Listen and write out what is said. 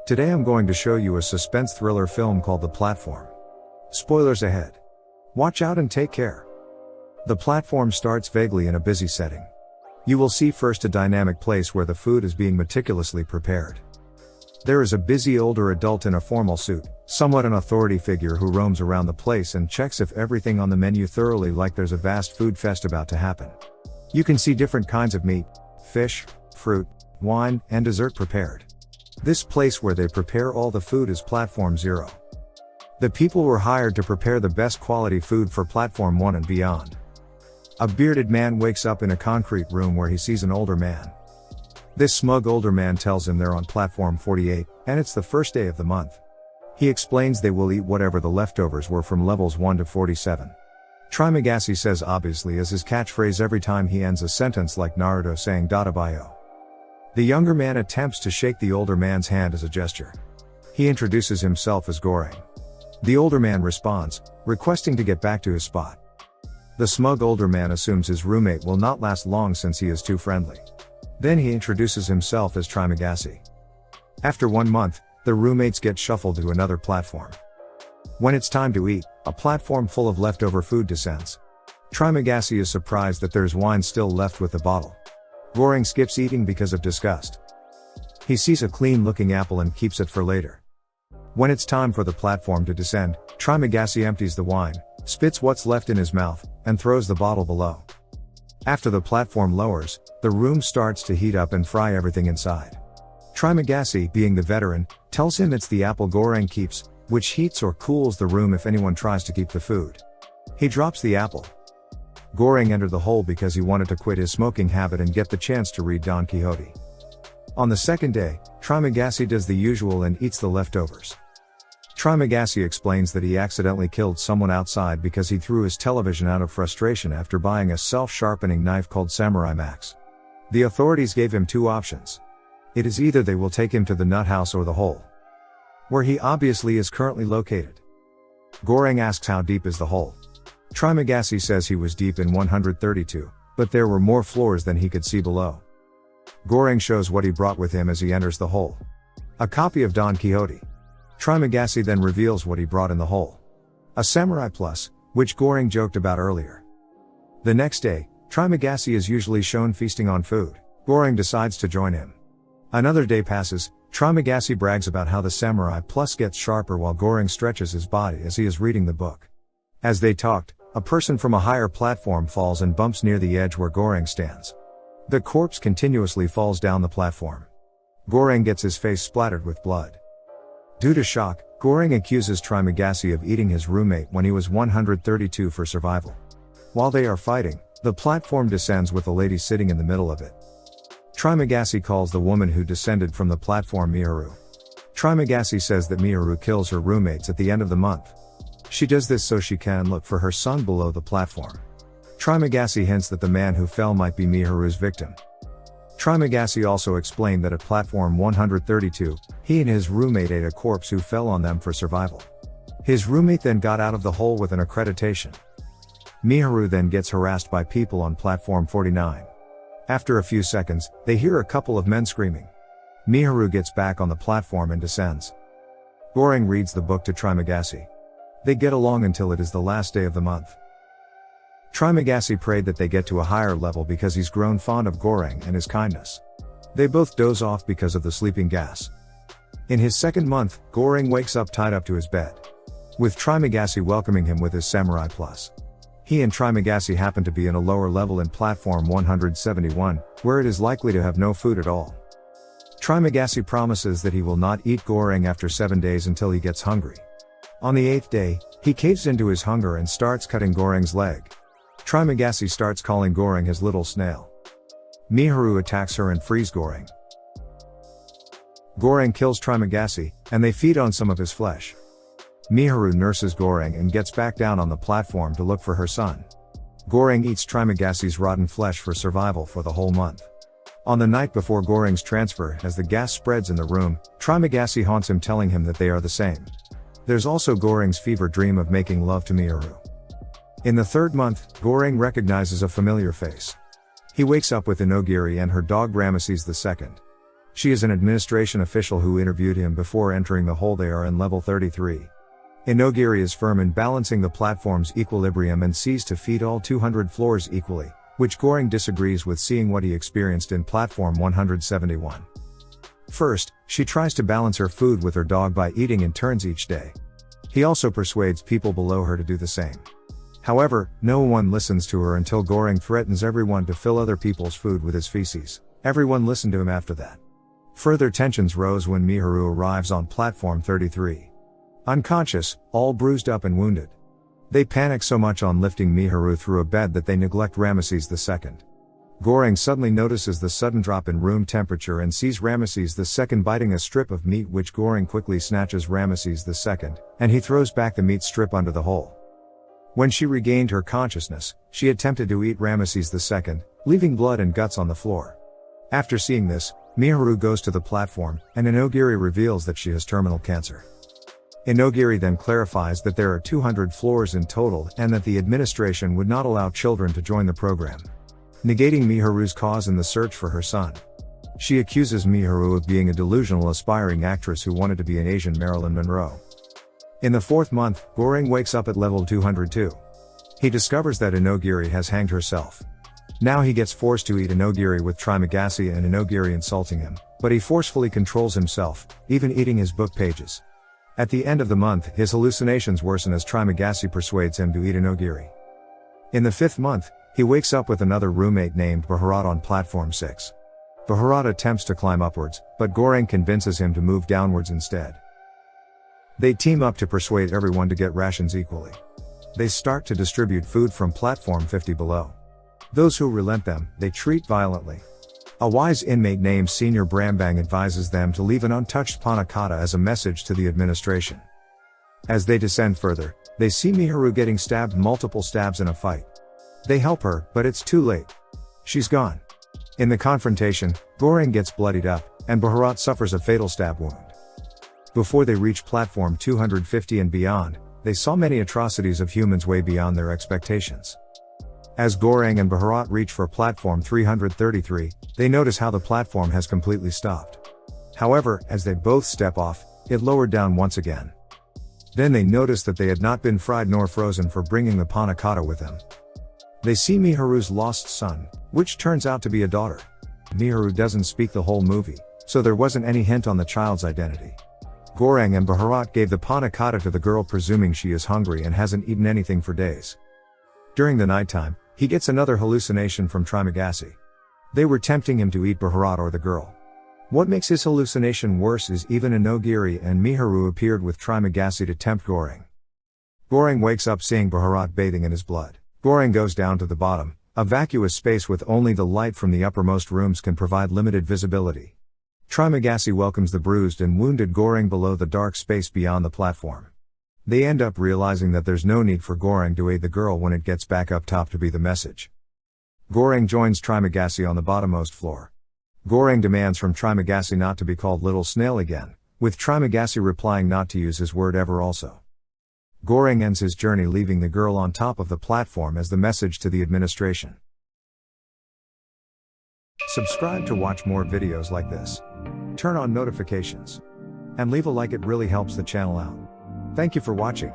Today I'm going to show you a suspense thriller film called The Platform. Spoilers ahead. Watch out and take care. The Platform starts vaguely in a busy setting. You will see first a dynamic place where the food is being meticulously prepared. There is a busy older adult in a formal suit, somewhat an authority figure who roams around the place and checks if everything on the menu thoroughly, like there's a vast food fest about to happen. You can see different kinds of meat, fish, fruit, wine, and dessert prepared. This place where they prepare all the food is Platform 0. The people were hired to prepare the best quality food for Platform 1 and beyond. A bearded man wakes up in a concrete room where he sees an older man. This smug older man tells him they're on Platform 48, and it's the first day of the month. He explains they will eat whatever the leftovers were from levels 1 to 47. Trimagasi says obviously as his catchphrase every time he ends a sentence, like Naruto saying Databayo. The younger man attempts to shake the older man's hand as a gesture. He introduces himself as Goreng. The older man responds, requesting to get back to his spot. The smug older man assumes his roommate will not last long since he is too friendly. Then he introduces himself as Trimagasi. After 1 month, the roommates get shuffled to another platform. When it's time to eat, a platform full of leftover food descends. Trimagasi is surprised that there's wine still left with the bottle. Goreng skips eating because of disgust. He sees a clean-looking apple and keeps it for later. When it's time for the platform to descend, Trimagasi empties the wine, spits what's left in his mouth, and throws the bottle below. After the platform lowers, the room starts to heat up and fry everything inside. Trimagasi, being the veteran, tells him it's the apple Goreng keeps, which heats or cools the room if anyone tries to keep the food. He drops the apple. Goreng entered the hole because he wanted to quit his smoking habit and get the chance to read Don Quixote. On the second day, Trimagasi does the usual and eats the leftovers. Trimagasi explains that he accidentally killed someone outside because he threw his television out of frustration after buying a self-sharpening knife called Samurai Max. The authorities gave him 2 options. It is either they will take him to the nut house or the hole, where he obviously is currently located. Goreng asks how deep is the hole. Trimagasi says he was deep in 132, but there were more floors than he could see below. Goreng shows what he brought with him as he enters the hole. A copy of Don Quixote. Trimagasi then reveals what he brought in the hole. A Samurai Plus, which Goreng joked about earlier. The next day, Trimagasi is usually shown feasting on food. Goreng decides to join him. Another day passes. Trimagasi brags about how the Samurai Plus gets sharper while Goreng stretches his body as he is reading the book. As they talked, a person from a higher platform falls and bumps near the edge where Goreng stands. The corpse continuously falls down the platform. Goreng gets his face splattered with blood. Due to shock, Goreng accuses Trimagasi of eating his roommate when he was 132 for survival. While they are fighting, the platform descends with a lady sitting in the middle of it. Trimagasi calls the woman who descended from the platform Miharu. Trimagasi says that Miharu kills her roommates at the end of the month. She does this so she can look for her son below the platform. Trimagasi hints that the man who fell might be Miharu's victim. Trimagasi also explained that at platform 132, he and his roommate ate a corpse who fell on them for survival. His roommate then got out of the hole with an accreditation. Miharu then gets harassed by people on platform 49. After a few seconds, they hear a couple of men screaming. Miharu gets back on the platform and descends. Goreng reads the book to Trimagasi. They get along until it is the last day of the month. Trimagasi prayed that they get to a higher level because he's grown fond of Goreng and his kindness. They both doze off because of the sleeping gas. In his second month, Goreng wakes up tied up to his bed, with Trimagasi welcoming him with his Samurai Plus. He and Trimagasi happen to be in a lower level in platform 171, where it is likely to have no food at all. Trimagasi promises that he will not eat Goreng after 7 days until he gets hungry. On the 8th day, he caves into his hunger and starts cutting Goreng's leg. Trimagasi starts calling Goreng his little snail. Miharu attacks her and frees Goreng. Goreng kills Trimagasi, and they feed on some of his flesh. Miharu nurses Goreng and gets back down on the platform to look for her son. Goreng eats Trimagasi's rotten flesh for survival for the whole month. On the night before Goreng's transfer, as the gas spreads in the room, Trimagasi haunts him, telling him that they are the same. There's also Goreng's fever dream of making love to Miharu. In the 3rd month, Goreng recognizes a familiar face. He wakes up with Inogiri and her dog Ramesses II. She is an administration official who interviewed him before entering the hole. They are in level 33. Inogiri is firm in balancing the platform's equilibrium and sees to feed all 200 floors equally, which Goring disagrees with, seeing what he experienced in platform 171. First, she tries to balance her food with her dog by eating in turns each day. He also persuades people below her to do the same. However, no one listens to her until Goring threatens everyone to fill other people's food with his feces. Everyone listened to him after that. Further tensions rose when Miharu arrives on platform 33. Unconscious, all bruised up and wounded. They panic so much on lifting Miharu through a bed that they neglect Ramesses II. Goring suddenly notices the sudden drop in room temperature and sees Ramesses II biting a strip of meat, which Goring quickly snatches Ramesses II, and he throws back the meat strip under the hole. When she regained her consciousness, she attempted to eat Ramesses II, leaving blood and guts on the floor. After seeing this, Miharu goes to the platform, and Inogiri reveals that she has terminal cancer. Inogiri then clarifies that there are 200 floors in total and that the administration would not allow children to join the program, negating Miharu's cause in the search for her son. She accuses Miharu of being a delusional aspiring actress who wanted to be an Asian Marilyn Monroe. In the 4th month, Goring wakes up at level 202. He discovers that Inogiri has hanged herself. Now he gets forced to eat Inogiri with Trimagasi and Inogiri insulting him, but he forcefully controls himself, even eating his book pages. At the end of the month, his hallucinations worsen as Trimagasi persuades him to eat Inogiri. In the 5th month, he wakes up with another roommate named Bharat on platform 6. Bharat attempts to climb upwards, but Goring convinces him to move downwards instead. They team up to persuade everyone to get rations equally. They start to distribute food from platform 50 below. Those who relent them, they treat violently. A wise inmate named Senior Brambang advises them to leave an untouched panna cotta as a message to the administration. As they descend further, they see Miharu getting stabbed multiple stabs in a fight. They help her, but it's too late. She's gone. In the confrontation, Goring gets bloodied up, and Bharat suffers a fatal stab wound. Before they reach platform 250 and beyond, they saw many atrocities of humans way beyond their expectations. As Goring and Bharat reach for platform 333, they notice how the platform has completely stopped. However, as they both step off, it lowered down once again. Then they notice that they had not been fried nor frozen for bringing the panna cotta with them. They see Miharu's lost son, which turns out to be a daughter. Miharu doesn't speak the whole movie, so there wasn't any hint on the child's identity. Goring and Bharat gave the panna cotta to the girl, presuming she is hungry and hasn't eaten anything for days. During the nighttime, he gets another hallucination from Trimagasi. They were tempting him to eat Bharat or the girl. What makes his hallucination worse is even Inogiri and Miharu appeared with Trimagasi to tempt Goring. Goring wakes up seeing Bharat bathing in his blood. Goring goes down to the bottom. A vacuous space with only the light from the uppermost rooms can provide limited visibility. Trimagasi welcomes the bruised and wounded Goring below the dark space beyond the platform. They end up realizing that there's no need for Goring to aid the girl when it gets back up top to be the message. Goring joins Trimagasi on the bottommost floor. Goring demands from Trimagasi not to be called Little Snail again, with Trimagasi replying not to use his word ever also. Goring ends his journey leaving the girl on top of the platform as the message to the administration. Subscribe to watch more videos like this. Turn on notifications. And leave a like, it really helps the channel out. Thank you for watching.